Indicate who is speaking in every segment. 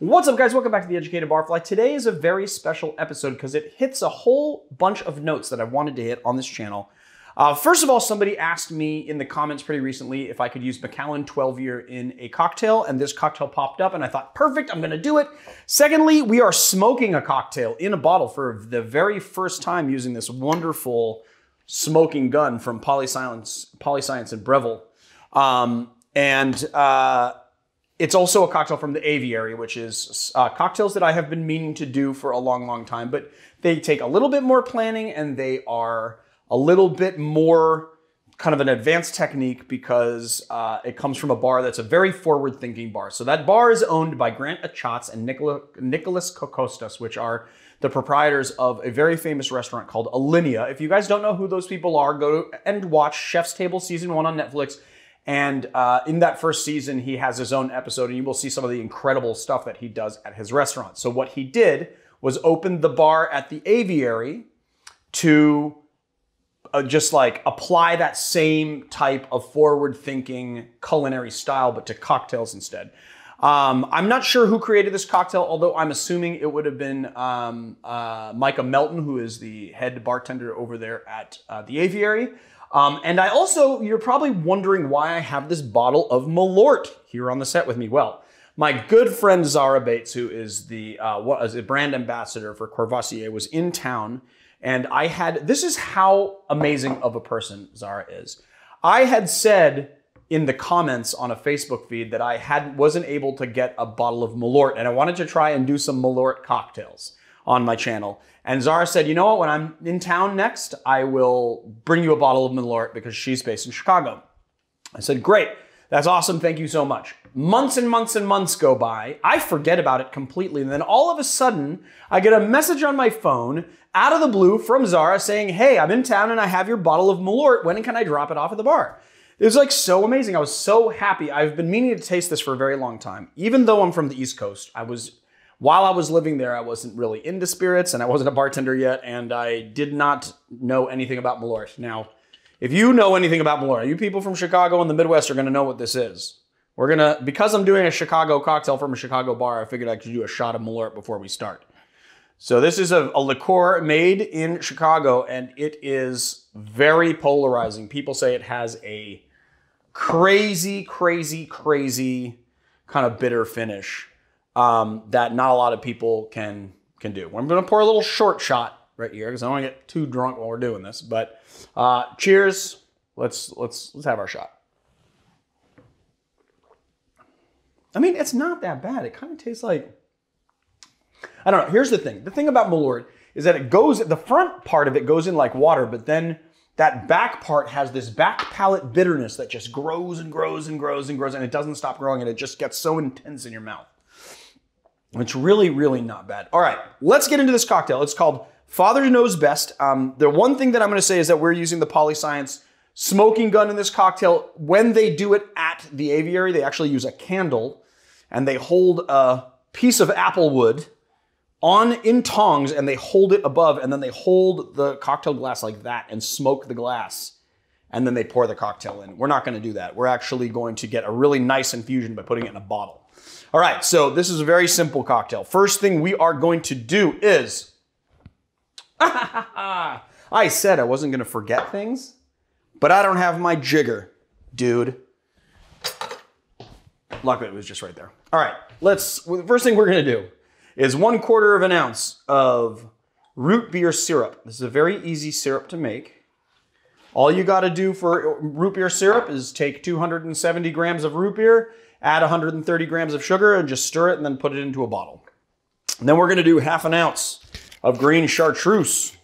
Speaker 1: What's up, guys? Welcome back to The Educated Barfly. Today is a very special episode because it hits a whole bunch of notes that I wanted to hit on this channel. First of all, somebody asked me in the comments pretty recently if I could use Macallan 12-year in a cocktail, and this cocktail popped up, and I thought, perfect, I'm gonna do it. Secondly, we are smoking a cocktail in a bottle for the very first time using this wonderful smoking gun from Polyscience and Breville. It's also a cocktail from the Aviary, which is cocktails that I have been meaning to do for a long, long time, but they take a little bit more planning and they are a little bit more kind of an advanced technique because it comes from a bar that's a very forward-thinking bar. So that bar is owned by Grant Achatz and Nicholas Kokostas, which are the proprietors of a very famous restaurant called Alinea. If you guys don't know who those people are, go and watch Chef's Table Season 1 on Netflix. And in that first season, he has his own episode, and you will see some of the incredible stuff that he does at his restaurant. So what he did was open the bar at the Aviary to just like apply that same type of forward-thinking culinary style, but to cocktails instead. I'm not sure who created this cocktail, although I'm assuming it would have been Micah Melton, who is the head bartender over there at the Aviary. And I also, you're probably wondering why I have this bottle of Malort here on the set with me. Well, my good friend Zara Bates, who is the brand ambassador for Courvoisier, was in town, and this is how amazing of a person Zara is. I had said in the comments on a Facebook feed that I wasn't able to get a bottle of Malort, and I wanted to try and do some Malort cocktails on my channel. And Zara said, you know what, when I'm in town next, I will bring you a bottle of Malort because she's based in Chicago. I said, great, that's awesome, thank you so much. Months and months and months go by, I forget about it completely, and then all of a sudden, I get a message on my phone out of the blue from Zara saying, hey, I'm in town and I have your bottle of Malort, when can I drop it off at the bar? It was like so amazing, I was so happy. I've been meaning to taste this for a very long time. Even though I'm from the East Coast, while I was living there, I wasn't really into spirits and I wasn't a bartender yet, and I did not know anything about Malort. Now, if you know anything about Malort, you people from Chicago and the Midwest are gonna know what this is. Because I'm doing a Chicago cocktail from a Chicago bar, I figured I could do a shot of Malort before we start. So this is a liqueur made in Chicago, and it is very polarizing. People say it has a crazy, crazy, crazy kind of bitter finish. That not a lot of people can do. I'm gonna pour a little short shot right here because I don't want to get too drunk while we're doing this. But cheers. Let's have our shot. I mean, it's not that bad. It kind of tastes like, I don't know. Here's the thing. The thing about Malort is that the front part of it goes in like water, but then that back part has this back palate bitterness that just grows and grows and grows and grows, and it doesn't stop growing, and it just gets so intense in your mouth. It's really, really not bad. All right, let's get into this cocktail. It's called Father Knows Best. The one thing that I'm gonna say is that we're using the Polyscience smoking gun in this cocktail. When they do it at the Aviary, they actually use a candle and they hold a piece of apple wood in tongs, and they hold it above, and then they hold the cocktail glass like that and smoke the glass, and then they pour the cocktail in. We're not gonna do that. We're actually going to get a really nice infusion by putting it in a bottle. All right, so this is a very simple cocktail. First thing we are going to do is, I said I wasn't gonna forget things, but I don't have my jigger, dude. Luckily, it was just right there. All right, the first thing we're gonna do is 1/4 ounce of root beer syrup. This is a very easy syrup to make. All you gotta do for root beer syrup is take 270 grams of root beer, add 130 grams of sugar, and just stir it and then put it into a bottle. And then we're gonna do 1/2 ounce of green chartreuse.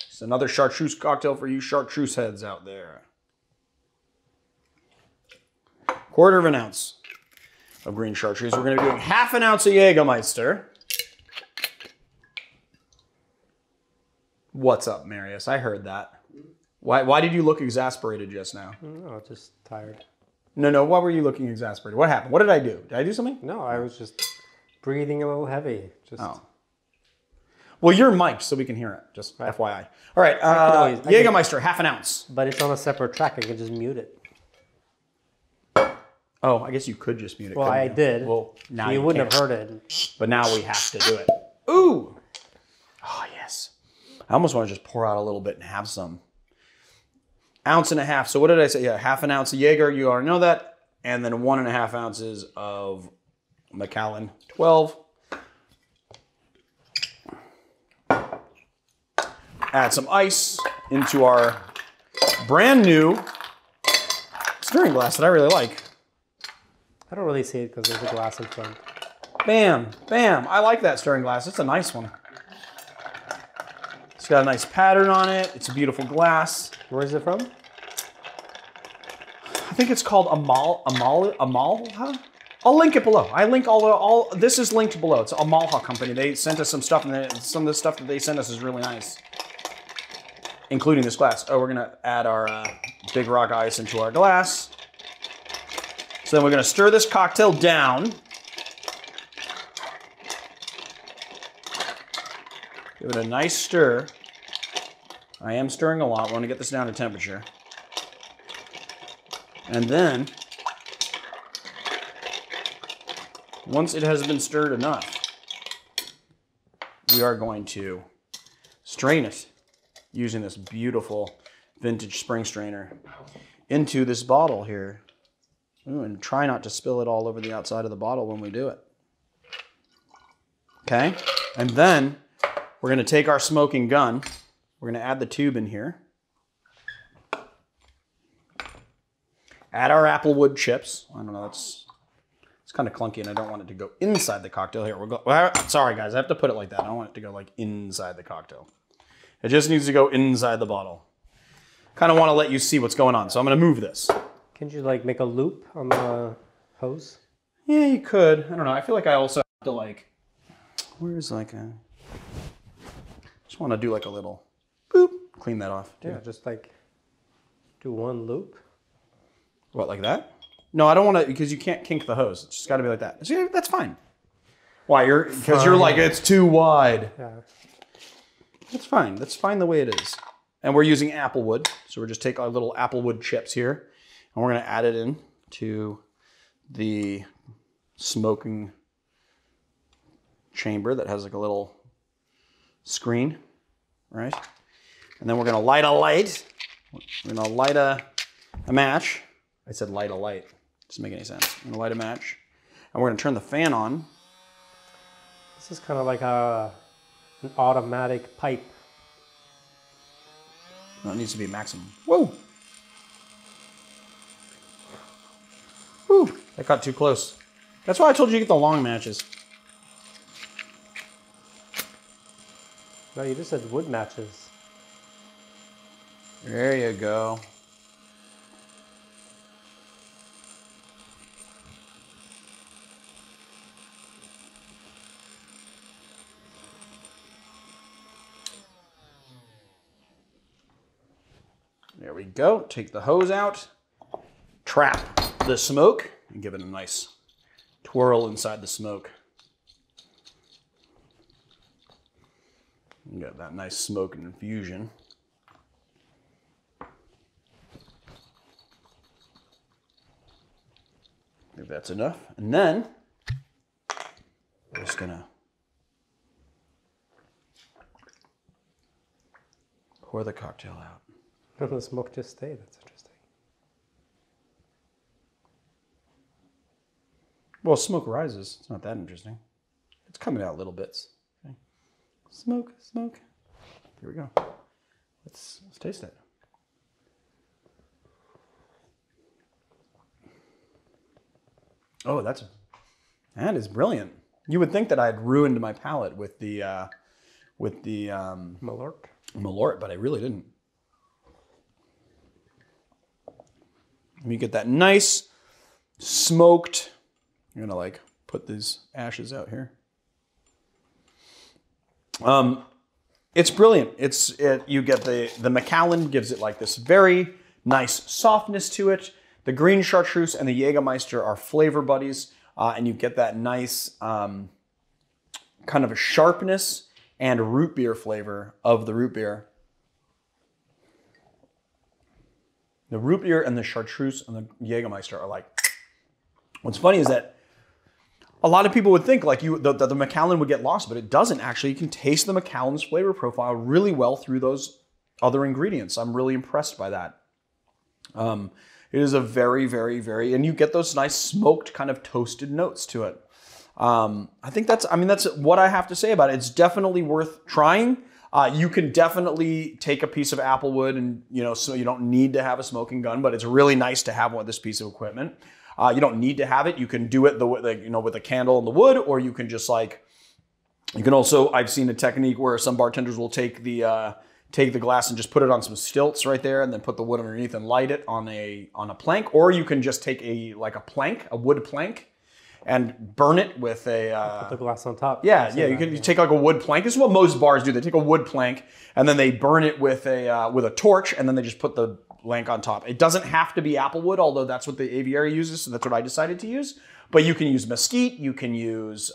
Speaker 1: It's another chartreuse cocktail for you chartreuse heads out there. 1/4 ounce of green chartreuse. We're gonna be doing 1/2 ounce of Jägermeister. What's up, Marius? I heard that. Why did you look exasperated just now?
Speaker 2: No, just tired.
Speaker 1: No, why were you looking exasperated? What happened? What did I do? Did I do something?
Speaker 2: No, I was just breathing a little heavy. Oh.
Speaker 1: Well, you're mic'd, so we can hear it, just right. FYI. All right, Jägermeister, 1/2 ounce.
Speaker 2: But it's on a separate track, I can just mute it.
Speaker 1: Oh, I guess you could just mute it.
Speaker 2: Well, I did.
Speaker 1: Well, now
Speaker 2: you wouldn't have heard it.
Speaker 1: But now we have to do it. Ooh. Oh, yes. I almost want to just pour out a little bit and have some. 1.5 ounces. So what did I say? Yeah, 1/2 ounce of Jaeger. You already know that. And then 1.5 ounces of Macallan 12. Add some ice into our brand new stirring glass that I really like.
Speaker 2: I don't really see it because there's a glass in front.
Speaker 1: Bam, bam. I like that stirring glass. It's a nice one. It's got a nice pattern on it. It's a beautiful glass.
Speaker 2: Where is it from?
Speaker 1: I think it's called Amal. Huh? I'll link it below. I link all. This is linked below. It's Amalha company. They sent us some stuff, and some of the stuff that they sent us is really nice, including this glass. Oh, we're gonna add our Big Rock ice into our glass. So then we're gonna stir this cocktail down. Give it a nice stir. I am stirring a lot. I want to get this down to temperature. And then, once it has been stirred enough, we are going to strain it using this beautiful vintage spring strainer into this bottle here. Ooh, and try not to spill it all over the outside of the bottle when we do it. Okay? And then we're going to take our smoking gun. We're going to add the tube in here. Add our applewood chips. I don't know, it's kind of clunky and I don't want it to go inside the cocktail. Here, sorry guys, I have to put it like that. I don't want it to go like inside the cocktail. It just needs to go inside the bottle. Kind of want to let you see what's going on, so I'm going to move this.
Speaker 2: Can't you like make a loop on the hose?
Speaker 1: Yeah, you could. I don't know. I feel like I also have to like, where's like a, just want to do like a little boop, clean that off.
Speaker 2: Yeah, just like do one loop.
Speaker 1: What, like that? No, I don't want to, because you can't kink the hose. It's just got to be like that. See, that's fine. Why? Because you're like, it's too wide.
Speaker 2: Yeah.
Speaker 1: That's fine. That's fine the way it is. And we're using applewood. So we're just take our little applewood chips here, and we're going to add it in to the smoking chamber that has like a little screen, right? And then we're going to light a light. We're going to light a match. I said light a light. Doesn't make any sense. I'm gonna light a match. And we're gonna turn the fan on.
Speaker 2: This is kind of like an automatic pipe.
Speaker 1: No, it needs to be maximum. Whoa! Whew, that got too close. That's why I told you to get the long matches.
Speaker 2: No, you just said wood matches.
Speaker 1: There you go. There we go. Take the hose out, trap the smoke, and give it a nice twirl inside the smoke. You got that nice smoke and infusion. If that's enough. And then we're just gonna pour the cocktail out.
Speaker 2: The smoke just stayed. That's interesting.
Speaker 1: Well, smoke rises. It's not that interesting. It's coming out little bits. Okay. Smoke, smoke. Here we go. Let's taste it. Oh, that is brilliant. You would think that I had ruined my palate with the Malort, but I really didn't. And you get that nice smoked. I'm gonna like put these ashes out here. It's brilliant. You get the Macallan gives it like this very nice softness to it. The green chartreuse and the Jägermeister are flavor buddies, and you get that nice kind of a sharpness and root beer flavor of the root beer. The root beer and the chartreuse and the Jägermeister are like What's funny is that a lot of people would think like the Macallan would get lost, but it doesn't actually. You can taste the Macallan's flavor profile really well through those other ingredients. I'm really impressed by that. It is a very, very, very, and you get those nice smoked kind of toasted notes to it. I think that's what I have to say about it. It's definitely worth trying. You can definitely take a piece of applewood and, so you don't need to have a smoking gun, but it's really nice to have this piece of equipment. You don't need to have it. You can do it with a candle and the wood, or you can just you can also, I've seen a technique where some bartenders will take the glass and just put it on some stilts right there and then put the wood underneath and light it on a plank. Or you can just take a wood plank, and burn it with
Speaker 2: put the glass on top.
Speaker 1: Yeah, you take like a wood plank. This is what most bars do. They take a wood plank and then they burn it with a torch, and then they just put the plank on top. It doesn't have to be applewood, although that's what the Aviary uses, so that's what I decided to use. But you can use mesquite, you can use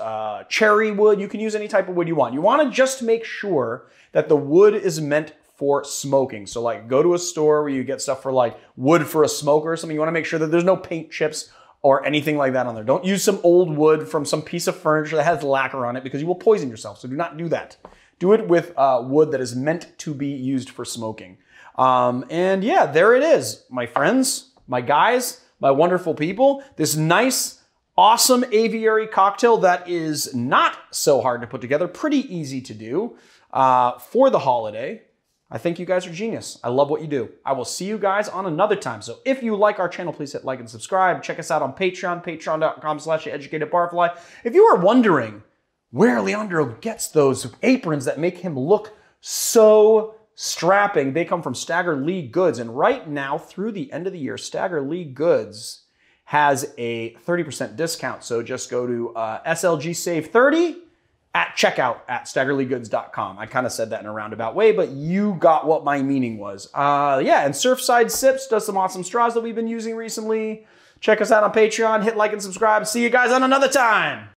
Speaker 1: cherry wood, you can use any type of wood you want. You want to just make sure that the wood is meant for smoking. So go to a store where you get stuff for wood for a smoker or something. You want to make sure that there's no paint chips or anything like that on there. Don't use some old wood from some piece of furniture that has lacquer on it, because you will poison yourself. So do not do that. Do it with wood that is meant to be used for smoking. And yeah, there it is, my friends, my guys, my wonderful people. This nice, awesome Aviary cocktail that is not so hard to put together, pretty easy to do for the holiday. I think you guys are genius. I love what you do. I will see you guys on another time. So if you like our channel, please hit like and subscribe. Check us out on Patreon, patreon.com/educatedbarfly. If you are wondering where Leandro gets those aprons that make him look so strapping, they come from Stagger Lee Goods. And right now, through the end of the year, Stagger Lee Goods has a 30% discount. So just go to SLG Save 30 at checkout at staggerleegoods.com. I kind of said that in a roundabout way, but you got what my meaning was. Yeah, and Surfside Sips does some awesome straws that we've been using recently. Check us out on Patreon, hit like and subscribe. See you guys on another time.